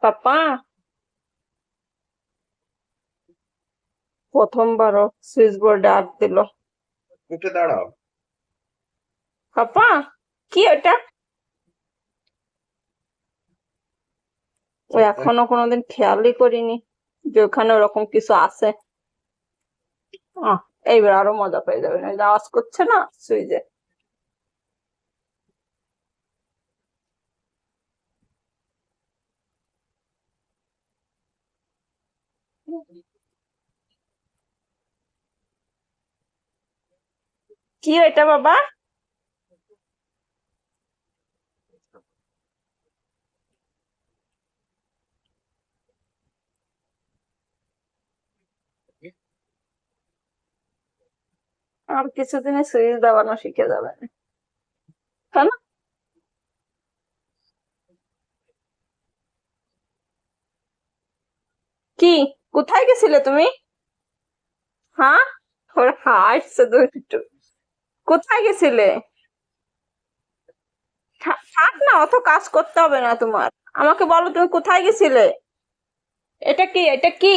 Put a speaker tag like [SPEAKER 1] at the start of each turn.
[SPEAKER 1] পাপা প্রথমবারও switch বোর্ডে হাত দিল।
[SPEAKER 2] উঠে দাঁড়াও।
[SPEAKER 1] পাপা কি ওটা? ও এখনো কোনোদিন খেয়ালই করিনি যে ওখানে ওরকম কিছু আছে। এইবার আরো মজা পেয়ে যাবে, না আওয়াজ করছে না সুইচে। কি এটা বাবা? আর কিছুদিনে সুইচ দাবানো শিখে যাবে, তাই না? কি, কোথায় গেছিলে তুমি? হ্যাঁ, ওর হাসছে দুষ্টু। কোথায় গেছিলে? থাক না, অত কাজ করতে হবে না তোমার। আমাকে বলো তুমি কোথায় গেছিলে? এটা কি, এটা কি?